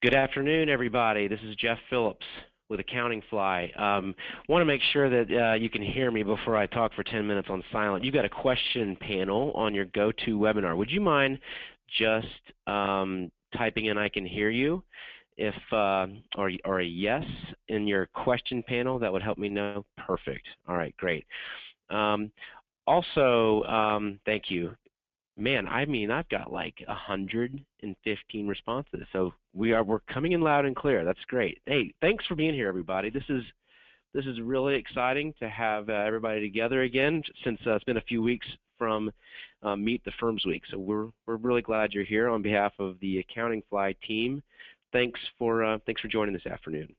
Good afternoon, everybody. This is Jeff Phillips with Accounting Fly. Want to make sure that you can hear me before I talk for 10 minutes on silent. You've got a question panel on your GoToWebinar. Would you mind just typing in "I can hear you" if or a yes in your question panel? That would help me know. Perfect. All right, great. Also, thank you. Man, I mean, I've got like 115 responses, so we're coming in loud and clear. That's great. Hey, thanks for being here, everybody. This is really exciting to have everybody together again since it's been a few weeks from Meet the Firms Week. So we're really glad you're here on behalf of the Accounting Fly team. Thanks for joining this afternoon.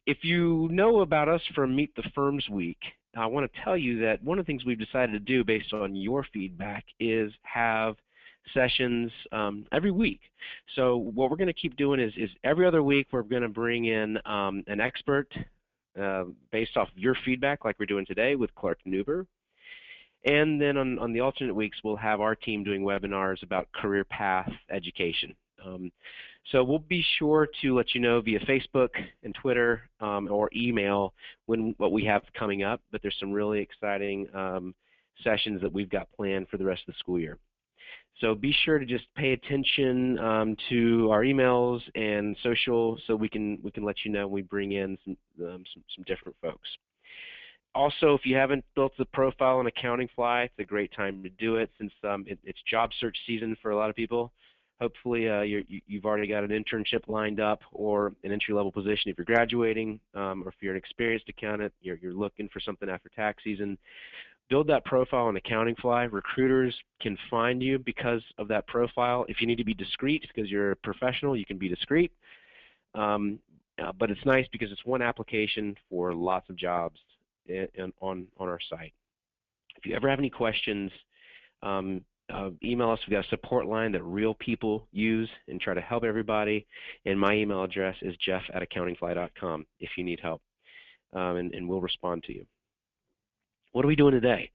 If you know about us from Meet the Firms Week, I want to tell you that one of the things we've decided to do based on your feedback is have sessions every week. So what we're going to keep doing is every other week we're going to bring in an expert based off of your feedback, like we're doing today with Clark Nuber. And then on the alternate weeks we'll have our team doing webinars about career path education. So we'll be sure to let you know via Facebook and Twitter or email what we have coming up, but there's some really exciting sessions that we've got planned for the rest of the school year. So be sure to just pay attention to our emails and social so we can let you know when we bring in some different folks. Also, if you haven't built the profile on Accounting Fly, it's a great time to do it since it's job search season for a lot of people. Hopefully you've already got an internship lined up or an entry-level position if you're graduating, or if you're an experienced accountant, you're looking for something after tax season. Build that profile on Accounting Fly. Recruiters can find you because of that profile. If you need to be discreet because you're a professional, you can be discreet. But it's nice because it's one application for lots of jobs on our site. If you ever have any questions, email us. We've got a support line that real people use and try to help everybody. And my email address is jeff@accountingfly.com if you need help, and we'll respond to you. What are we doing today?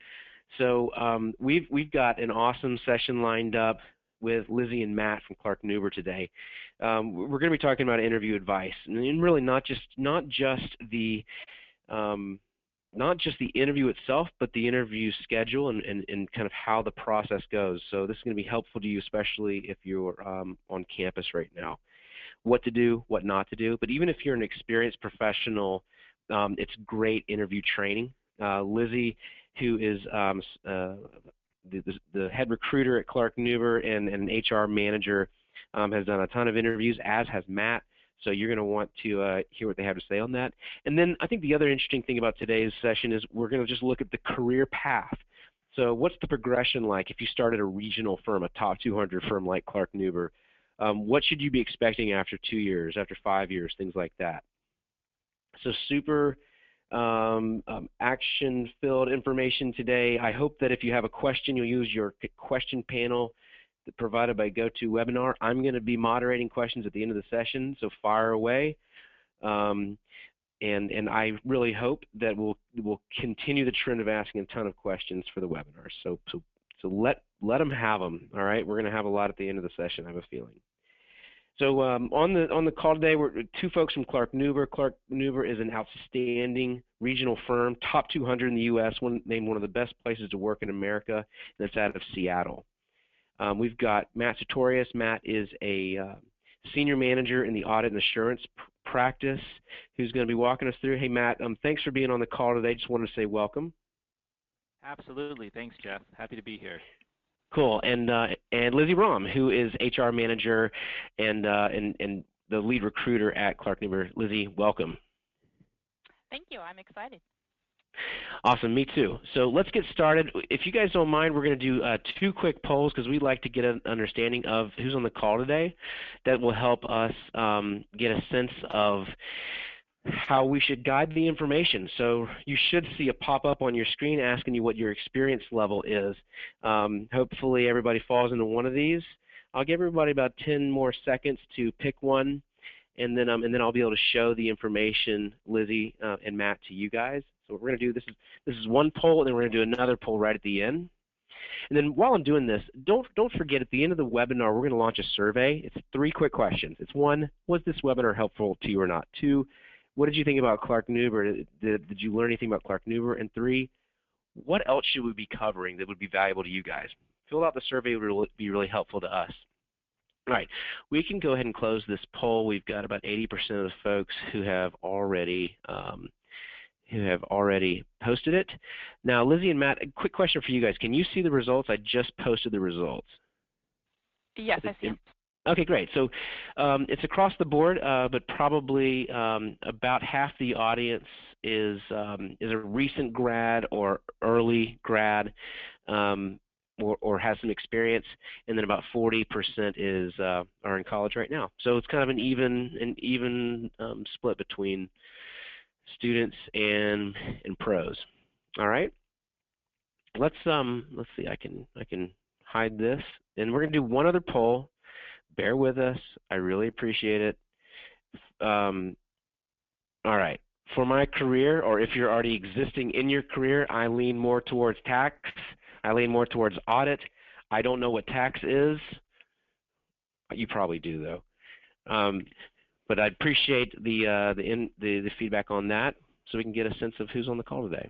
So we've got an awesome session lined up with Lizzie and Matt from Clark Nuber today. We're going to be talking about interview advice, and really not just the interview itself, but the interview schedule and kind of how the process goes. So this is going to be helpful to you, especially if you're on campus right now. What to do, what not to do. But even if you're an experienced professional, it's great interview training. Lizzie, who is the head recruiter at Clark Nuber and an HR manager, has done a ton of interviews, as has Matt. So you're going to want to hear what they have to say on that. And then I think the other interesting thing about today's session is we're going to just look at the career path. So what's the progression like if you start at a regional firm, a top 200 firm like Clark Nuber? What should you be expecting after 2 years, after 5 years, things like that? So super action-filled information today. I hope that if you have a question, you'll use your question panel provided by GoToWebinar. I'm going to be moderating questions at the end of the session, so fire away. And I really hope that we'll continue the trend of asking a ton of questions for the webinar. So let them have them. All right, we're going to have a lot at the end of the session, I have a feeling. So on the call today, we're two folks from Clark Nuber. Clark Nuber is an outstanding regional firm, top 200 in the U.S., named one of the best places to work in America, and it's out of Seattle. We've got Matt Sutorius. Matt is a senior manager in the audit and assurance practice who's going to be walking us through. Hey, Matt, thanks for being on the call today. Just wanted to say welcome. Absolutely. Thanks, Jeff. Happy to be here. Cool. And Lizzie Rahm, who is HR manager and the lead recruiter at Clark Nuber. Lizzie, welcome. Thank you. I'm excited. Awesome, me too. So let's get started. If you guys don't mind, we're going to do 2 quick polls because we'd like to get an understanding of who's on the call today. That will help us get a sense of how we should guide the information. So you should see a pop-up on your screen asking you what your experience level is. Hopefully everybody falls into one of these. I'll give everybody about 10 more seconds to pick one, and then I'll be able to show the information, Lizzie and Matt, to you guys. So what we're going to do, this is one poll, and then we're going to do another poll right at the end. And then while I'm doing this, don't forget at the end of the webinar, we're going to launch a survey. It's 3 quick questions. It's 1, was this webinar helpful to you or not? 2, what did you think about Clark Nuber? Did you learn anything about Clark Nuber? And 3, what else should we be covering that would be valuable to you guys? Fill out the survey, it would be really helpful to us. All right, we can go ahead and close this poll. We've got about 80% of the folks who have already posted it. Now, Lizzie and Matt, a quick question for you guys. Can you see the results? I just posted the results. Yes, I see them. Okay, great. So it's across the board, but probably about half the audience is a recent grad or early grad, or has some experience, and then about 40% are in college right now. So it's kind of an even split between students and pros. All right. Let's see. I can hide this, and we're gonna do one other poll. Bear with us. I really appreciate it. All right. For my career, or if you're already existing in your career, I lean more towards tax. I lean more towards audit. I don't know what tax is. You probably do, though. But I appreciate the feedback on that, so we can get a sense of who's on the call today.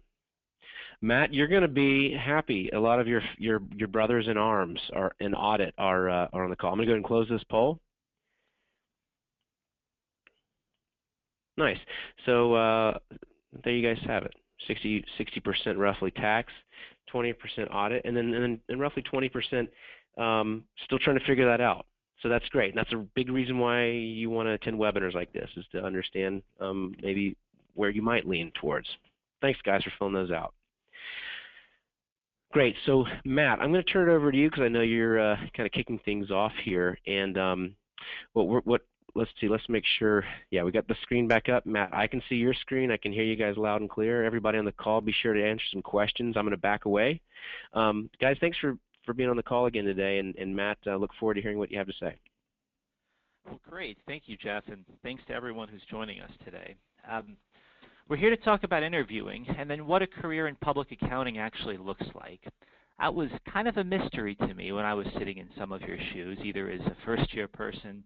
Matt, you're going to be happy. A lot of your brothers in arms in audit are on the call. I'm going to go ahead and close this poll. Nice. So there you guys have it. 60% roughly tax, 20% audit, and then roughly 20% still trying to figure that out. So that's great. And that's a big reason why you want to attend webinars like this, is to understand maybe where you might lean towards. Thanks, guys, for filling those out. Great. So, Matt, I'm going to turn it over to you because I know you're kind of kicking things off here. And let's see. Let's make sure. Yeah, we got the screen back up. Matt, I can see your screen. I can hear you guys loud and clear. Everybody on the call, be sure to answer some questions. I'm going to back away. Guys, thanks for being on the call again today. And Matt, look forward to hearing what you have to say. Well, great. Thank you, Jeff, and thanks to everyone who's joining us today. We're here to talk about interviewing and then what a career in public accounting actually looks like. That was kind of a mystery to me when I was sitting in some of your shoes, either as a first-year person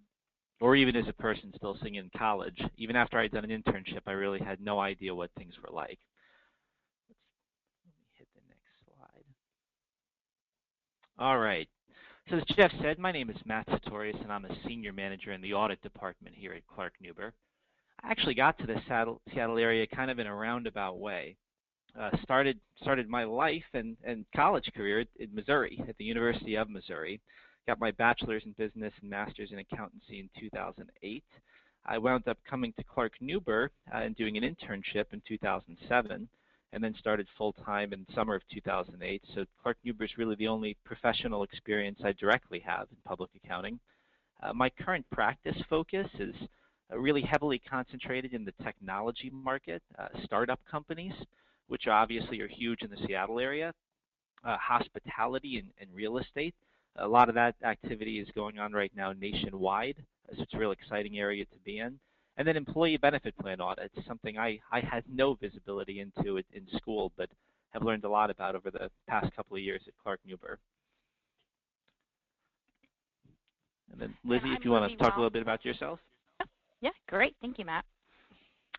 or even as a person still sitting in college. Even after I'd done an internship, I really had no idea what things were like. Let me hit the next slide. All right. So as Jeff said, my name is Matt Sutorius, and I'm a Senior Manager in the Audit Department here at Clark Nuber. I actually got to the Seattle area kind of in a roundabout way. Started my life and college career in Missouri, at the University of Missouri. Got my bachelor's in business and master's in accountancy in 2008. I wound up coming to Clark Nuber and doing an internship in 2007, and then started full-time in summer of 2008. So Clark Nuber is really the only professional experience I directly have in public accounting. My current practice focus is really heavily concentrated in the technology market, startup companies, which obviously are huge in the Seattle area, hospitality and real estate. A lot of that activity is going on right now nationwide, so it's a real exciting area to be in. And then employee benefit plan audits, something I had no visibility into in school, but have learned a lot about over the past couple of years at Clark Nuber. And then Lizzie, if you want to talk a little bit about yourself. Yeah, great. Thank you, Matt.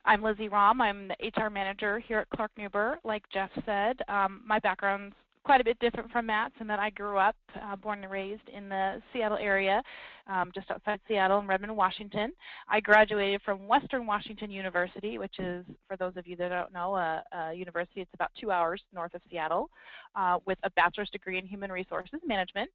I'm Lizzie Rahm. I'm the HR manager here at Clark Nuber. Like Jeff said, my background's quite a bit different from Matt's in that I grew up, born and raised in the Seattle area, just outside Seattle in Redmond, Washington. I graduated from Western Washington University, which is, for those of you that don't know, a university. It's about 2 hours north of Seattle, with a bachelor's degree in human resources management.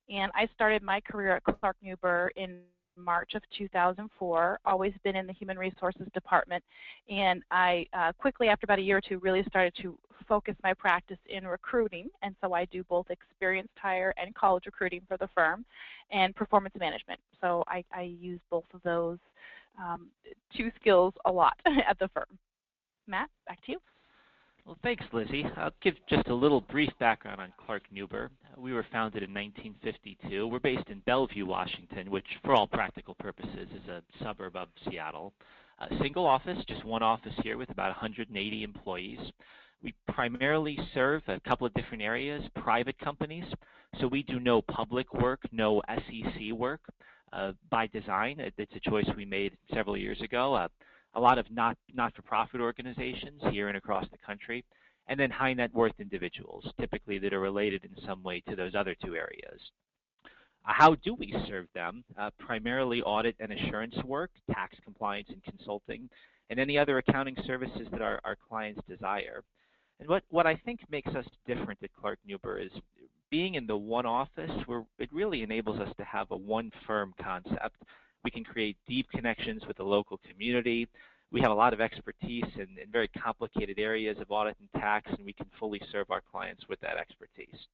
And I started my career at Clark Nuber in March of 2004, always been in the human resources department, and I quickly, after about a year or two, really started to focus my practice in recruiting, and so I do both experienced hire and college recruiting for the firm, and performance management. So I use both of those two skills a lot at the firm. Matt, back to you. Well, thanks, Lizzie. I'll give just a little brief background on Clark Nuber. We were founded in 1952. We're based in Bellevue, Washington, which for all practical purposes is a suburb of Seattle. A single office, just one office here with about 180 employees. We primarily serve a couple of different areas, private companies. So we do no public work, no SEC work by design. It's a choice we made several years ago. A lot of not-for-profit organizations here and across the country, and then high net worth individuals, typically that are related in some way to those other two areas. How do we serve them? Primarily audit and assurance work, tax compliance and consulting, and any other accounting services that our clients desire. And what I think makes us different at Clark Nuber is being in the one office, where it really enables us to have a one firm concept. We can create deep connections with the local community. We have a lot of expertise in very complicated areas of audit and tax, and we can fully serve our clients with that expertise.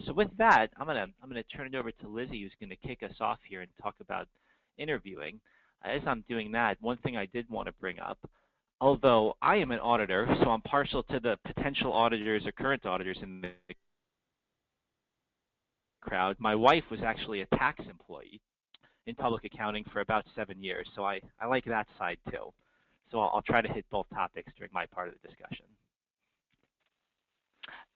So with that, I'm gonna turn it over to Lizzie, who's going to kick us off here and talk about interviewing. As I'm doing that, one thing I did want to bring up, although I am an auditor, so I'm partial to the potential auditors or current auditors in the crowd, my wife was actually a tax employee in public accounting for about 7 years, so I like that side too. So I'll try to hit both topics during my part of the discussion.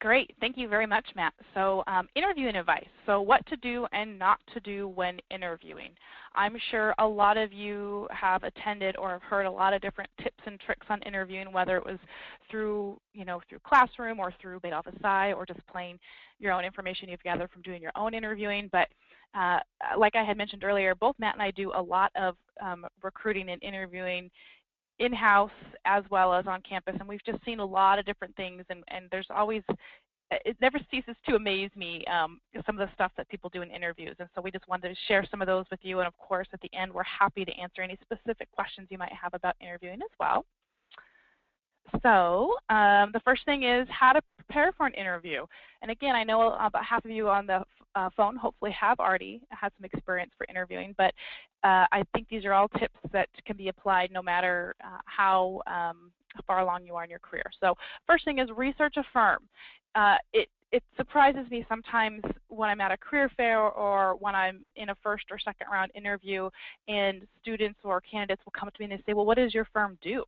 Great. Thank you very much, Matt. So interviewing advice. So what to do and not to do when interviewing. I'm sure a lot of you have attended or have heard a lot of different tips and tricks on interviewing, whether it was through, through Classroom or through Made Office I, or just plain your own information you've gathered from doing your own interviewing. But like I had mentioned earlier, both Matt and I do a lot of recruiting and interviewing in-house as well as on campus, and we've just seen a lot of different things, and there's always, it never ceases to amaze me, some of the stuff that people do in interviews. And so we just wanted to share some of those with you, and of course at the end we're happy to answer any specific questions you might have about interviewing as well. So the first thing is how to prepare for an interview. And again, I know about half of you on the phone hopefully have already had some experience for interviewing, but I think these are all tips that can be applied no matter how far along you are in your career. So first thing is research a firm. It surprises me sometimes when I'm at a career fair or when I'm in a first or second round interview and students or candidates will come to me and they say, well, what does your firm do?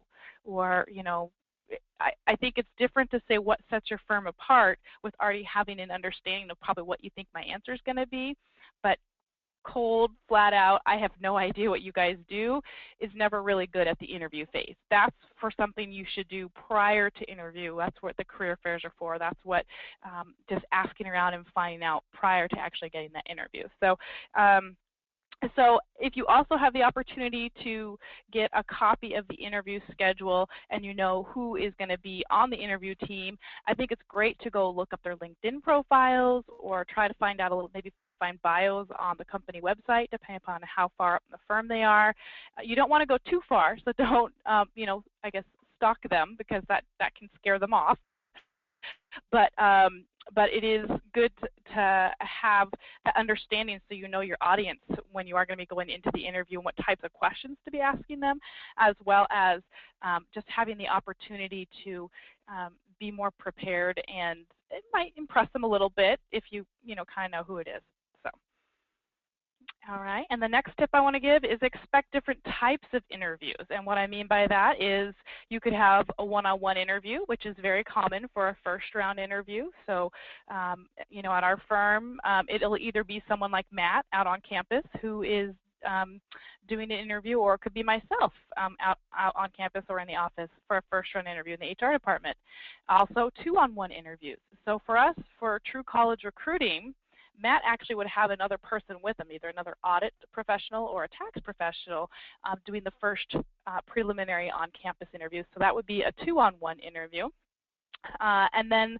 Or, I think it's different to say what sets your firm apart with already having an understanding of probably what you think my answer is going to be. But cold, flat out, I have no idea what you guys do is never really good at the interview phase. That's for something you should do prior to interview. That's what the career fairs are for. That's what just asking around and finding out prior to actually getting that interview. So if you also have the opportunity to get a copy of the interview schedule and you know who is going to be on the interview team, I think it's great to go look up their LinkedIn profiles or try to find out a little, maybe find bios on the company website depending upon how far up in the firm they are. You don't want to go too far, so don't, I guess stalk them because that can scare them off. But it is good to have that understanding so you know your audience when you are going to be going into the interview and what types of questions to be asking them, as well as just having the opportunity to be more prepared, and it might impress them a little bit if you kind of know who it is. All right, and the next tip I want to give is expect different types of interviews. And what I mean by that is you could have a one-on-one interview, which is very common for a first-round interview. So, at our firm, it'll either be someone like Matt out on campus who is doing an interview, or it could be myself out on campus or in the office for a first-round interview in the HR department. Also, two-on-one interviews. So for us, for true college recruiting, Matt actually would have another person with him, either another audit professional or a tax professional, doing the first preliminary on-campus interview. So that would be a two-on-one interview. And then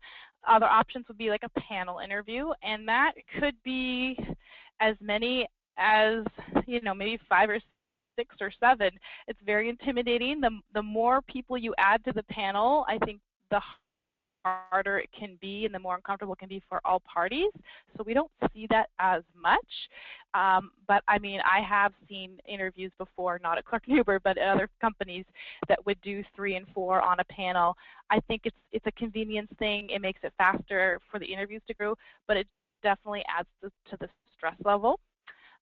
other options would be like a panel interview, and that could be as many as, maybe 5 or 6 or 7. It's very intimidating. The more people you add to the panel, I think the harder it can be and the more uncomfortable it can be for all parties. So we don't see that as much. But I mean, I have seen interviews before, not at Clark Nuber, but at other companies that would do 3 and 4 on a panel. I think it's a convenience thing. It makes it faster for the interviews to go, but it definitely adds to the stress level.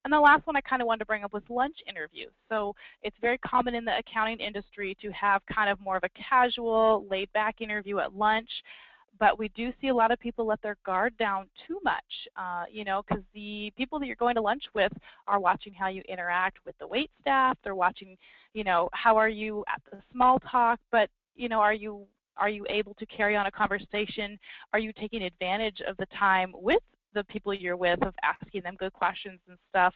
And the last one I kind of wanted to bring up was lunch interviews. So it's very common in the accounting industry to have kind of more of a casual, laid-back interview at lunch. But we do see a lot of people let their guard down too much, you know, because the people that you're going to lunch with are watching how you interact with the wait staff. They're watching, you know, how are you at the small talk, but, you know, are you able to carry on a conversation? Are you taking advantage of the time with the people you're with of asking them good questions and stuff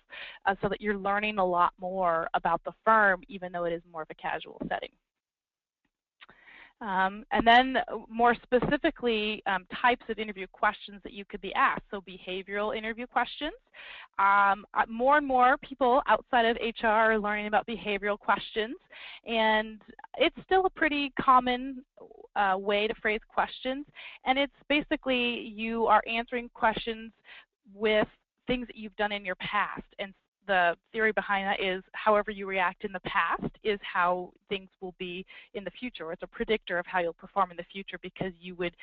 so that you're learning a lot more about the firm, even though it is more of a casual setting? And then more specifically, types of interview questions that you could be asked. So behavioral interview questions. More and more people outside of HR are learning about behavioral questions, and it's still a pretty common way to phrase questions. And it's basically you are answering questions with things that you've done in your past. And the theory behind that is however you react in the past is how things will be in the future, or it's a predictor of how you'll perform in the future because you would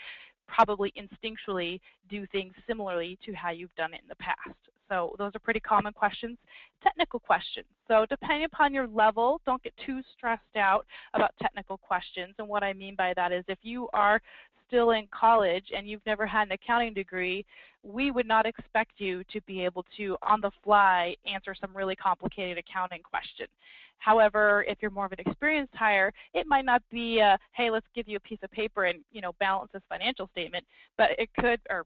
probably instinctually do things similarly to how you've done it in the past. So those are pretty common questions. Technical questions. So depending upon your level, don't get too stressed out about technical questions. And what I mean by that is if you are still in college and you've never had an accounting degree, we would not expect you to be able to, on the fly, answer some really complicated accounting question. However, if you're more of an experienced hire, it might not be, hey, let's give you a piece of paper and, you know, balance this financial statement, but it could, or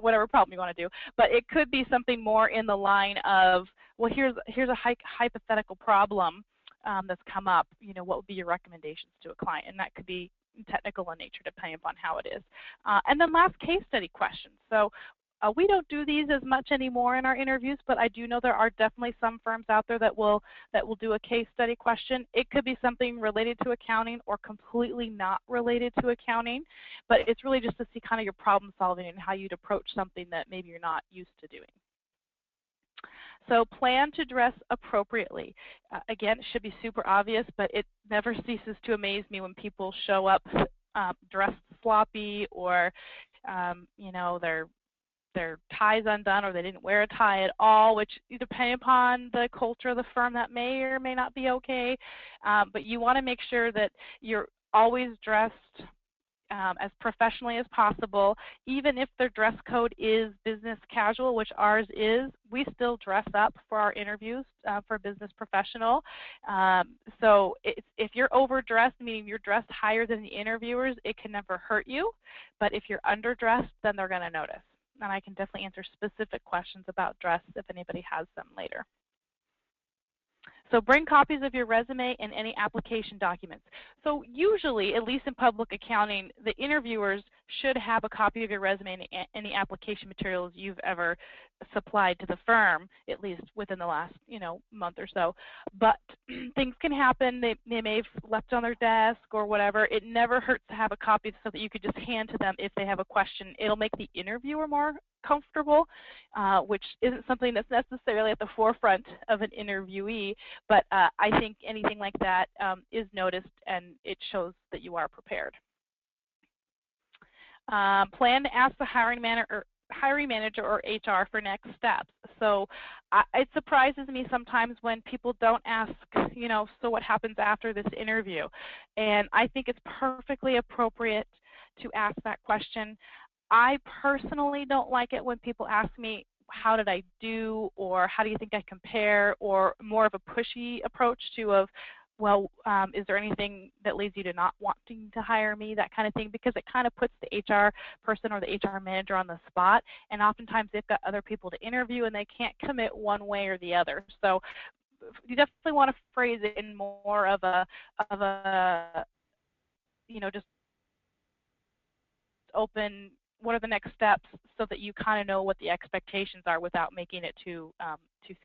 whatever problem you want to do, but it could be something more in the line of, well, here's a hypothetical problem that's come up. You know, what would be your recommendations to a client? And that could be technical in nature depending upon how it is. And then last, case study questions. So we don't do these as much anymore in our interviews, but I do know there are definitely some firms out there that will do a case study question. It could be something related to accounting or completely not related to accounting, but it's really just to see kind of your problem solving and how you'd approach something that maybe you're not used to doing. So plan to dress appropriately. Again, it should be super obvious, but it never ceases to amaze me when people show up dressed sloppy, or you know, their tie's undone, or they didn't wear a tie at all, which depending upon the culture of the firm, that may or may not be okay. But you want to make sure that you're always dressed as professionally as possible. Even if their dress code is business casual, which ours is, we still dress up for our interviews for business professional. So if you're overdressed, meaning you're dressed higher than the interviewers, it can never hurt you. But if you're underdressed, then they're going to notice. And I can definitely answer specific questions about dress if anybody has them later. So bring copies of your resume and any application documents. So usually, at least in public accounting, the interviewers should have a copy of your resume and any application materials you've ever supplied to the firm, at least within the last, you know, month or so. But things can happen. They may have left on their desk or whatever. It never hurts to have a copy so that you could just hand to them if they have a question. It'll make the interviewer more comfortable, which isn't something that's necessarily at the forefront of an interviewee, but I think anything like that is noticed, and it shows that you are prepared. Plan to ask the hiring manager or HR for next steps. So it surprises me sometimes when people don't ask, you know, so what happens after this interview? And I think it's perfectly appropriate to ask that question. I personally don't like it when people ask me, how did I do, or how do you think I compare, or more of a pushy approach to well, is there anything that leads you to not wanting to hire me, that kind of thing, because it kind of puts the HR person or the HR manager on the spot, and oftentimes they've got other people to interview and they can't commit one way or the other. So you definitely want to phrase it in more of a you know, just open, what are the next steps, so that you kind of know what the expectations are without making it too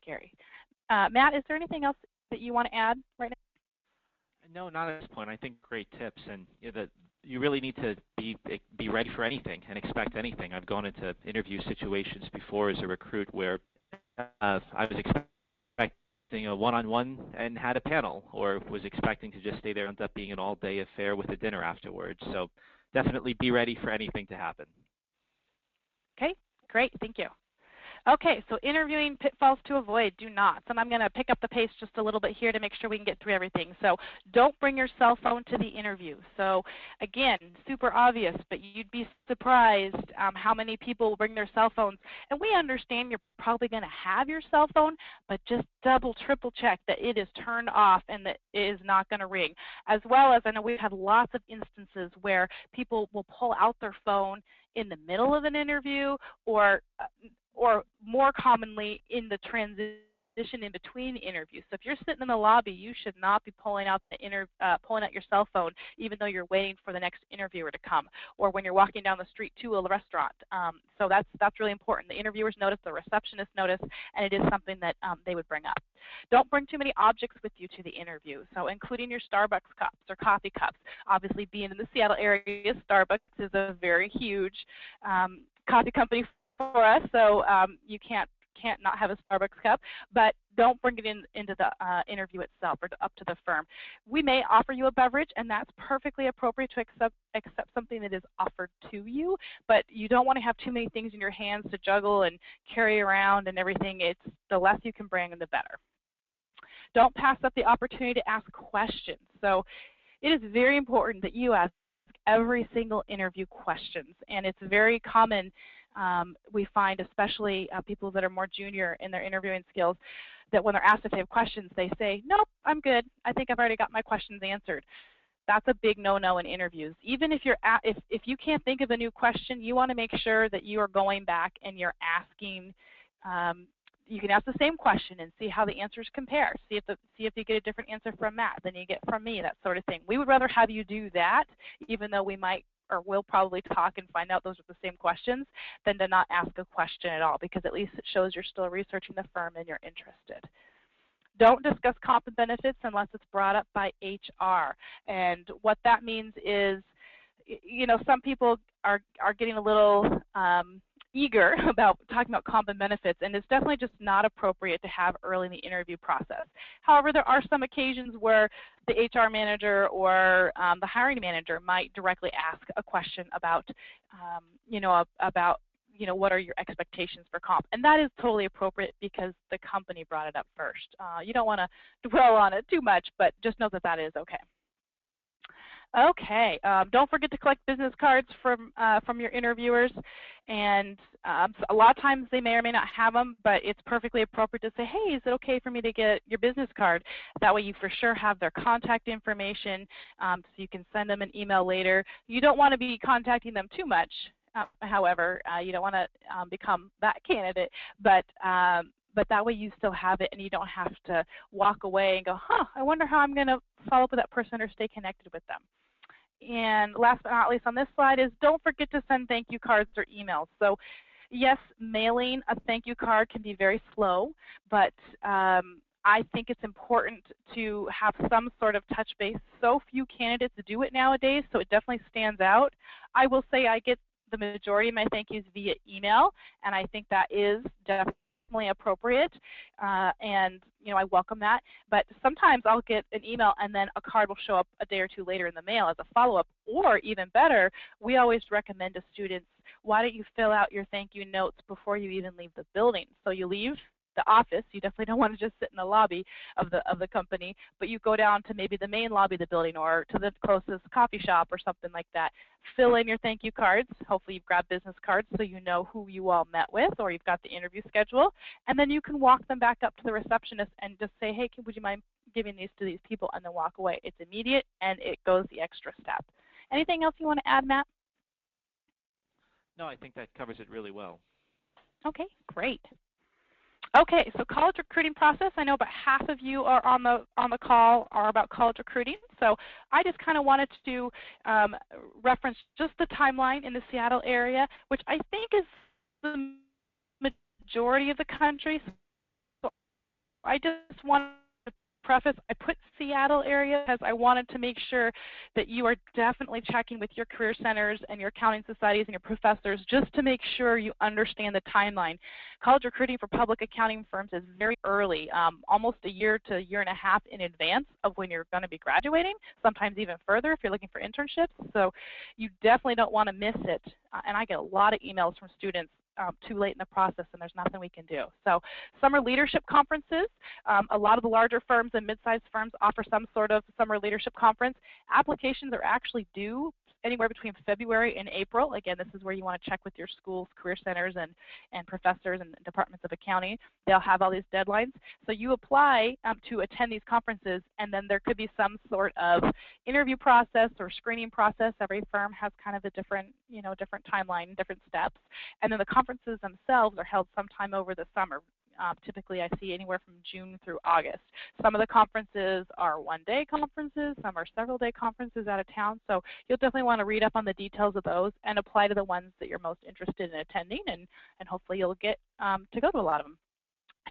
scary. Matt, is there anything else that you want to add right now? No, not at this point. I think great tips, and you really need to be ready for anything and expect anything. I've gone into interview situations before as a recruit where I was expecting a one-on-one and had a panel, or was expecting to just stay there and end up being an all-day affair with a dinner afterwards. So definitely be ready for anything to happen. Okay, great, thank you. Okay, so interviewing pitfalls to avoid, do not. And I'm going to pick up the pace just a little bit here to make sure we can get through everything. So don't bring your cell phone to the interview. So again, super obvious, but you'd be surprised how many people will bring their cell phones. And we understand you're probably going to have your cell phone, but just double, triple check that it is turned off and that it is not going to ring. As well as I know we've had lots of instances where people will pull out their phone in the middle of an interview or more commonly in the transition in between interviews. So if you're sitting in the lobby, you should not be pulling out your cell phone even though you're waiting for the next interviewer to come, or when you're walking down the street to a restaurant. So that's really important. The interviewers notice, the receptionists notice, and it is something that they would bring up. Don't bring too many objects with you to the interview, so including your Starbucks cups or coffee cups. Obviously, being in the Seattle area, Starbucks is a very huge coffee company for us, so you can't not have a Starbucks cup, but don't bring it into the interview itself or up to the firm. We may offer you a beverage, and that's perfectly appropriate to accept something that is offered to you, but you don't want to have too many things in your hands to juggle and carry around and everything. It's the less you can bring, the better. Don't pass up the opportunity to ask questions. So it is very important that you ask every single interview questions, and it's very common. We find, especially people that are more junior in their interviewing skills, that when they're asked if they have questions, they say, nope, I'm good. I think I've already got my questions answered. That's a big no-no in interviews. Even if if you can't think of a new question, you want to make sure that you are going back and you're asking. You can ask the same question and see how the answers compare. See if you get a different answer from Matt than you get from me, that sort of thing. We would rather have you do that, even though we might or will probably talk and find out those are the same questions, than to not ask a question at all, because at least it shows you're still researching the firm and you're interested. Don't discuss comp and benefits unless it's brought up by HR. And what that means is, you know, some people are getting a little eager about talking about comp and benefits, and it's definitely just not appropriate to have early in the interview process. However, there are some occasions where the HR manager or the hiring manager might directly ask a question about, what are your expectations for comp? And that is totally appropriate because the company brought it up first. You don't want to dwell on it too much, but just know that that is okay. Okay, don't forget to collect business cards from your interviewers, and a lot of times they may or may not have them, but it's perfectly appropriate to say, hey, is it okay for me to get your business card? That way you for sure have their contact information, so you can send them an email later. You don't want to be contacting them too much, however, you don't want to become that candidate, but that way you still have it and you don't have to walk away and go, I wonder how I'm going to follow up with that person or stay connected with them. And last but not least on this slide is don't forget to send thank you cards or emails. So yes, mailing a thank you card can be very slow, but I think it's important to have some sort of touch base. So few candidates do it nowadays, so it definitely stands out. I will say I get the majority of my thank yous via email, and I think that is definitely appropriate, and I welcome that. But sometimes I'll get an email and then a card will show up a day or two later in the mail as a follow-up, or even better, we always recommend to students, why don't you fill out your thank you notes before you even leave the building? So you leave the office, you definitely don't want to just sit in the lobby of the company, but you go down to maybe the main lobby of the building or to the closest coffee shop or something like that. Fill in your thank you cards. Hopefully you've grabbed business cards so you know who you all met with, or you've got the interview schedule, and then you can walk them back up to the receptionist and just say, hey, would you mind giving these to these people, and then walk away. It's immediate and it goes the extra step. Anything else you want to add, Matt? No, I think that covers it really well. Okay, great. Okay, so college recruiting process. I know about half of you are on the call are about college recruiting. So I just kind of wanted to reference just the timeline in the Seattle area, which I think is the majority of the country. So I just want to preface, I put Seattle area because I wanted to make sure that you are definitely checking with your career centers and your accounting societies and your professors just to make sure you understand the timeline. College recruiting for public accounting firms is very early, almost a year to a year and a half in advance of when you're going to be graduating, sometimes even further if you're looking for internships. So you definitely don't want to miss it. And I get a lot of emails from students too late in the process and there's nothing we can do. So summer leadership conferences, a lot of the larger firms and mid-sized firms offer some sort of summer leadership conference. Applications are actually due anywhere between February and April. Again, this is where you want to check with your schools, career centers, and professors and departments of accounting. They'll have all these deadlines. So you apply to attend these conferences, and then there could be some sort of interview process or screening process. Every firm has kind of a different, different timeline, different steps. And then the conferences themselves are held sometime over the summer. Typically, I see anywhere from June through August. Some of the conferences are one-day conferences. Some are several-day conferences out of town. So you'll definitely want to read up on the details of those and apply to the ones that you're most interested in attending, and hopefully you'll get to go to a lot of them.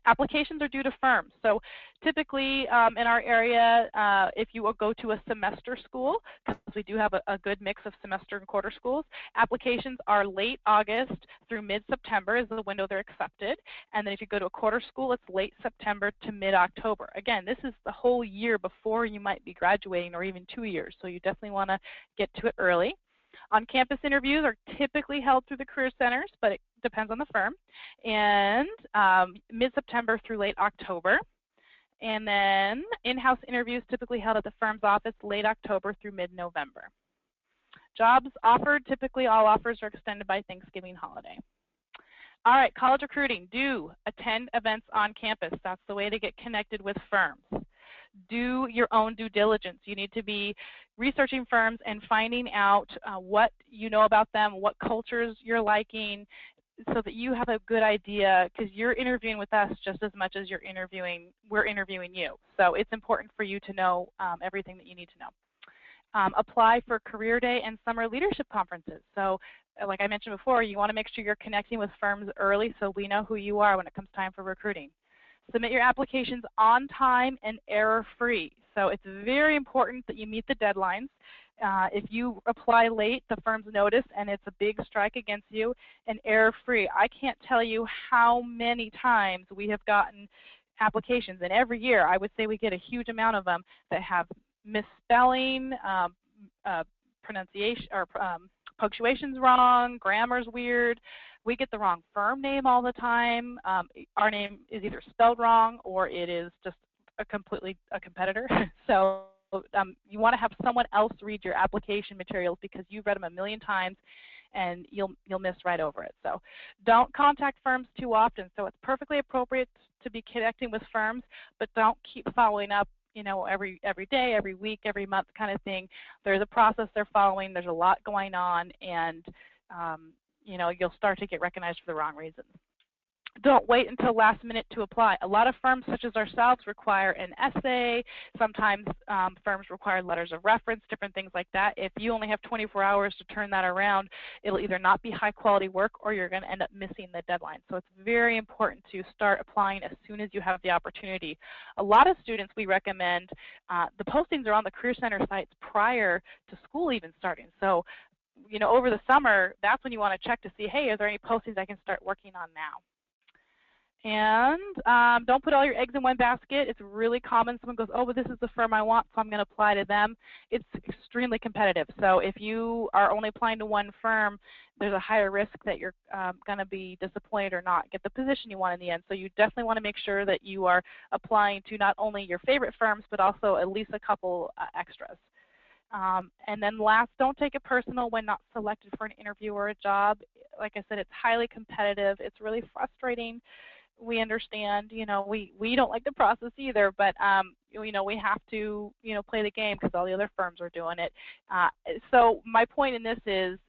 Applications are due to firms. So typically in our area, if you will go to a semester school, because we do have a good mix of semester and quarter schools, applications are late August through mid-September is the window they're accepted. And then if you go to a quarter school, it's late September to mid-October. Again, this is the whole year before you might be graduating, or even 2 years. So you definitely want to get to it early. On-campus interviews are typically held through the career centers, but it depends on the firm, and mid-September through late October. And then in-house interviews typically held at the firm's office late October through mid-November. Jobs offered, typically all offers are extended by Thanksgiving holiday. All right, college recruiting. Do attend events on campus. That's the way to get connected with firms. Do your own due diligence. You need to be researching firms and finding out what you know about them, what cultures you're liking, so that you have a good idea, because you're interviewing with us just as much as we're interviewing you. So it's important for you to know everything that you need to know. Apply for career day and summer leadership conferences. So like I mentioned before, you want to make sure you're connecting with firms early so we know who you are when it comes time for recruiting. Submit your applications on time and error-free. So it's very important that you meet the deadlines. If you apply late, the firms notice, and it's a big strike against you. And error-free, I can't tell you how many times we have gotten applications, and every year I would say we get a huge amount of them that have misspelling, pronunciation, or punctuation's wrong, grammar's weird. We get the wrong firm name all the time. Our name is either spelled wrong or it is just completely a competitor. So you want to have someone else read your application materials, because you've read them a million times and you'll miss right over it. So don't contact firms too often. So it's perfectly appropriate to be connecting with firms, but don't keep following up, every day, every week, every month kind of thing. There's a process they're following. There's a lot going on, and you'll start to get recognized for the wrong reasons. Don't wait until last minute to apply. A lot of firms, such as ourselves, require an essay. Sometimes firms require letters of reference, different things like that. If you only have 24 hours to turn that around, it'll either not be high quality work or you're going to end up missing the deadline. So it's very important to start applying as soon as you have the opportunity. A lot of students, we recommend, the postings are on the Career Center sites prior to school even starting. So over the summer, that's when you want to check to see, hey, are there any postings I can start working on now? And don't put all your eggs in one basket. It's really common. Someone goes, oh, but this is the firm I want, so I'm going to apply to them. It's extremely competitive. So if you are only applying to one firm, there's a higher risk that you're going to be disappointed or not get the position you want in the end. So you definitely want to make sure that you are applying to not only your favorite firms, but also at least a couple extras. And then last, don't take it personal when not selected for an interview or a job. Like I said, it's highly competitive. It's really frustrating. We understand, we don't like the process either, but, we have to, play the game because all the other firms are doing it. So my point in this is,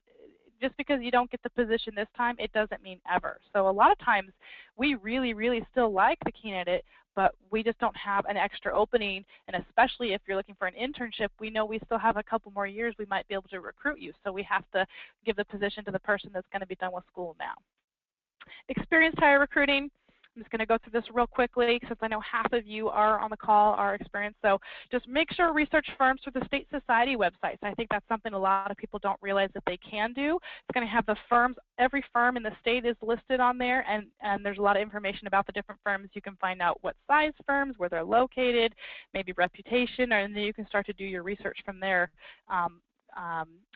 just because you don't get the position this time, it doesn't mean ever. So a lot of times we really, really still like the candidate, but we just don't have an extra opening, and especially if you're looking for an internship, we know we still have a couple more years we might be able to recruit you. So we have to give the position to the person that's going to be done with school now. Experienced hire recruiting. I'm just going to go through this real quickly since I know half of you are on the call are experienced. So just make sure research firms through the state society websites. I think that's something a lot of people don't realize that they can do. It's going to have the firms, every firm in the state is listed on there, and there's a lot of information about the different firms. You can find out what size firms, where they're located, maybe reputation, and then you can start to do your research from there.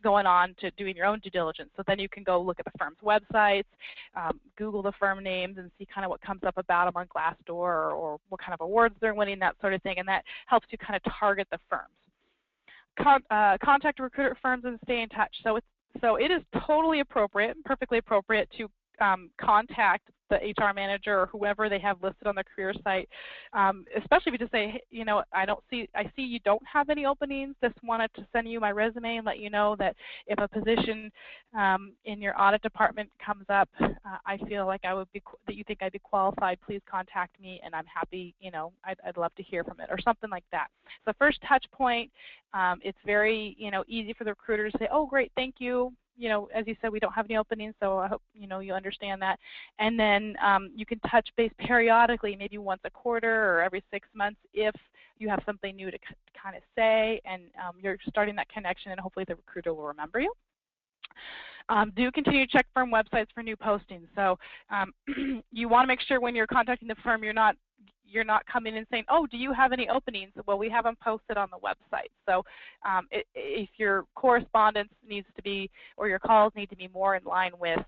going on to doing your own due diligence. So then you can go look at the firm's websites, Google the firm names, and see kind of what comes up about them on Glassdoor, or what kind of awards they're winning, that sort of thing, and that helps you kind of target the firms. Contact recruiter firms and stay in touch. So it is totally appropriate, perfectly appropriate to contact the HR manager or whoever they have listed on the career site, especially if you just say, hey, you know, I see you don't have any openings. Just wanted to send you my resume and let you know that if a position in your audit department comes up, I feel like that you think I'd be qualified. Please contact me, and I'm happy. You know, I'd love to hear from it, or something like that. So first touch point. It's very easy for the recruiter to say, oh, great, thank you. You know, as you said, we don't have any openings, so I hope you understand that. And then you can touch base periodically, maybe once a quarter or every 6 months, if you have something new to kind of say, and you're starting that connection, and hopefully the recruiter will remember you. Do continue to check firm websites for new postings. So you want to make sure when you're contacting the firm, you're not coming in saying, oh, do you have any openings? Well, we have them posted on the website. So if your correspondence needs to be, or your calls need to be more in line with,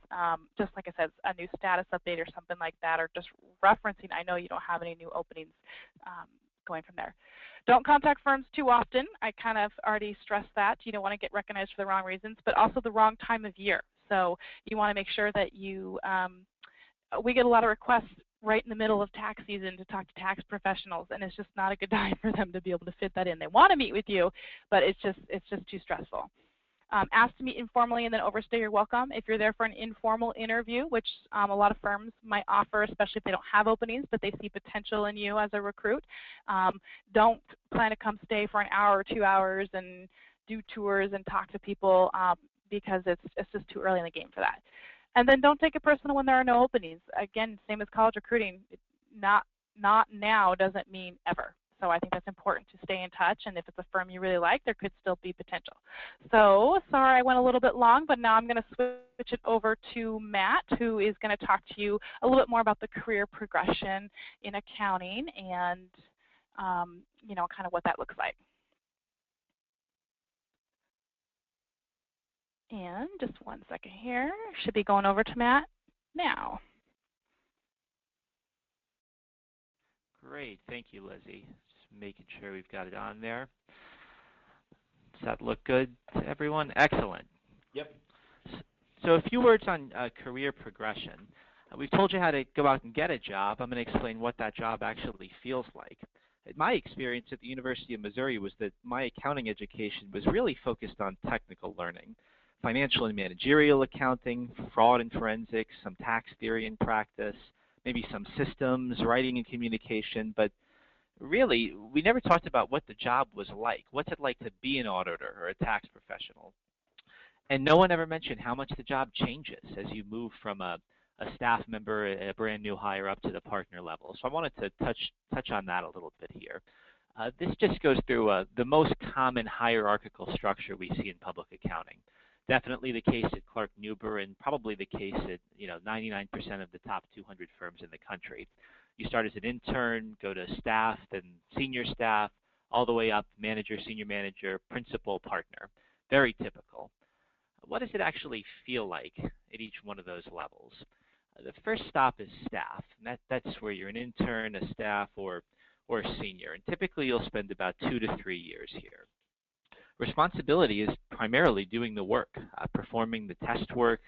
just like I said, a new status update or something like that, or just referencing, I know you don't have any new openings, going from there. Don't contact firms too often. I kind of already stressed that. You don't want to get recognized for the wrong reasons, but also the wrong time of year. So you want to make sure that we get a lot of requests right in the middle of tax season to talk to tax professionals, and it's just not a good time for them to be able to fit that in. They want to meet with you, but it's just too stressful. Ask to meet informally and then overstay your welcome. If you're there for an informal interview, which a lot of firms might offer, especially if they don't have openings, but they see potential in you as a recruit, don't plan to come stay for an hour or 2 hours and do tours and talk to people, because it's just too early in the game for that. And then don't take it personal when there are no openings. Again, same as college recruiting, not now doesn't mean ever. So I think that's important to stay in touch, and if it's a firm you really like, there could still be potential. So sorry I went a little bit long, but now I'm going to switch it over to Matt, who is going to talk to you a little bit more about the career progression in accounting and kind of what that looks like. And just 1 second here. Should be going over to Matt now. Great, thank you, Lizzie. Just making sure we've got it on there. Does that look good to everyone? Excellent. Yep. So a few words on career progression. We've told you how to go out and get a job. I'm going to explain what that job actually feels like. My experience at the University of Missouri was that my accounting education was really focused on technical learning. Financial and managerial accounting, fraud and forensics, some tax theory and practice, maybe some systems, writing and communication, but really we never talked about what the job was like. What's it like to be an auditor or a tax professional? And no one ever mentioned how much the job changes as you move from a staff member, a brand new hire, up to the partner level. So I wanted to touch on that a little bit here. This just goes through the most common hierarchical structure we see in public accounting. Definitely the case at Clark Nuber, and probably the case at 99% of the top 200 firms in the country. You start as an intern, go to staff, then senior staff, all the way up, manager, senior manager, principal, partner. Very typical. What does it actually feel like at each one of those levels? The first stop is staff, and that's where you're an intern, a staff, or a senior. And typically you'll spend about 2 to 3 years here. Responsibility is primarily doing the work, performing the test work,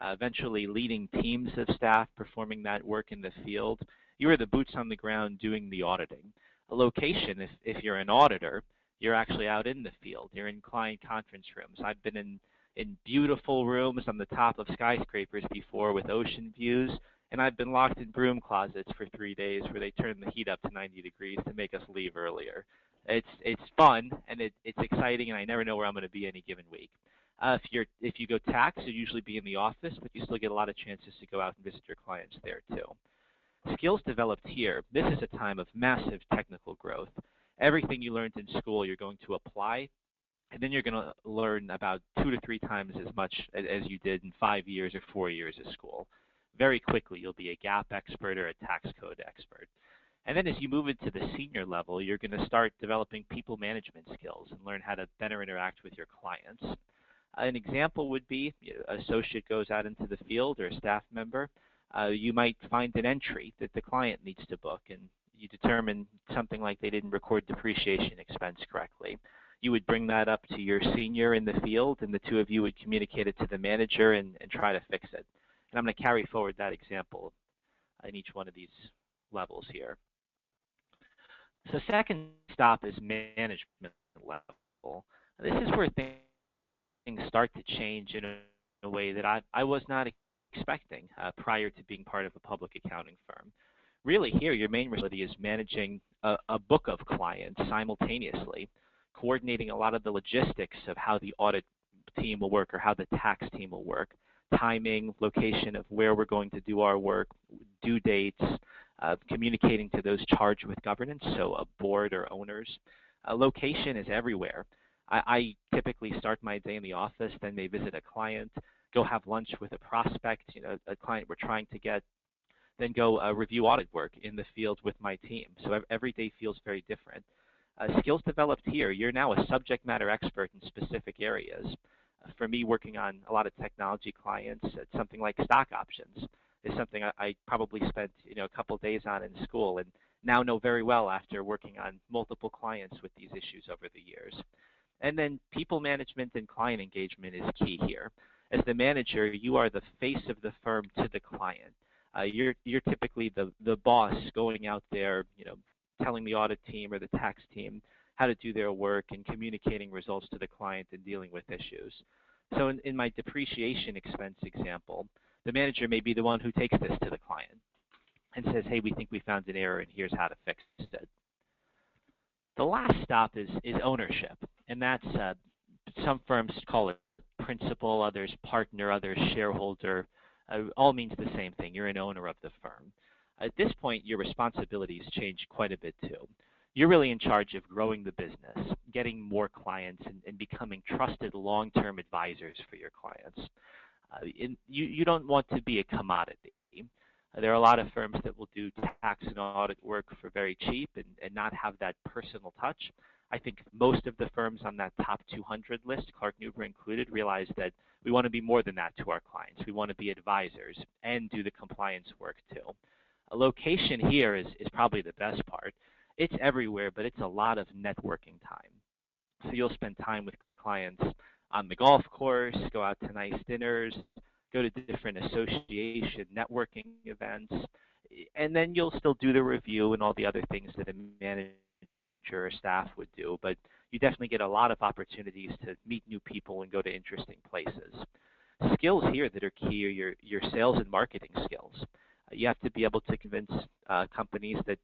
eventually leading teams of staff, performing that work in the field. You are the boots on the ground doing the auditing. A location, if you're an auditor, you're actually out in the field. You're in client conference rooms. I've been in beautiful rooms on the top of skyscrapers before with ocean views, and I've been locked in broom closets for 3 days where they turn the heat up to 90 degrees to make us leave earlier. It's fun, and it's exciting, and I never know where I'm going to be any given week. If you go tax, you'll usually be in the office, but you still get a lot of chances to go out and visit your clients there too. Skills developed here. This is a time of massive technical growth. Everything you learned in school you're going to apply, and then you're going to learn about 2 to 3 times as much as you did in 5 years or 4 years of school. Very quickly you'll be a GAAP expert or a tax code expert. And then as you move into the senior level, you're going to start developing people management skills and learn how to better interact with your clients. An example would be an associate goes out into the field or a staff member. You might find an entry that the client needs to book, and you determine something like they didn't record depreciation expense correctly. You would bring that up to your senior in the field, and the two of you would communicate it to the manager and try to fix it. And I'm going to carry forward that example in each one of these levels here. So second stop is management level. This is where things start to change in a way that I was not expecting prior to being part of a public accounting firm. Really here, your main responsibility is managing a book of clients simultaneously, coordinating a lot of the logistics of how the audit team will work or how the tax team will work, timing, location of where we're going to do our work, due dates, communicating to those charged with governance, so a board or owners. Location is everywhere. I typically start my day in the office, then may visit a client, go have lunch with a prospect, a client we're trying to get, then go review audit work in the field with my team. So every day feels very different. Skills developed here, you're now a subject matter expert in specific areas. For me, working on a lot of technology clients, something like stock options is something I probably spent a couple of days on in school and now know very well after working on multiple clients with these issues over the years. And then people management and client engagement is key here. As the manager, you are the face of the firm to the client. You're typically the boss going out there, telling the audit team or the tax team how to do their work and communicating results to the client and dealing with issues. So in my depreciation expense example, the manager may be the one who takes this to the client and says, hey, we think we found an error and here's how to fix it. The last stop is ownership, and that's some firms call it principal, others partner, others shareholder. All means the same thing. You're an owner of the firm. At this point, your responsibilities change quite a bit too. You're really in charge of growing the business, getting more clients, and becoming trusted long-term advisors for your clients. You don't want to be a commodity. There are a lot of firms that will do tax and audit work for very cheap and not have that personal touch. I think most of the firms on that top 200 list, Clark Nuber included, realize that we want to be more than that to our clients. We want to be advisors and do the compliance work too. A location here is probably the best part. It's everywhere, but it's a lot of networking time. So you'll spend time with clients on the golf course, go out to nice dinners, go to different association networking events, and then you'll still do the review and all the other things that a manager or staff would do, but you definitely get a lot of opportunities to meet new people and go to interesting places. Skills here that are key are your sales and marketing skills. You have to be able to convince companies that,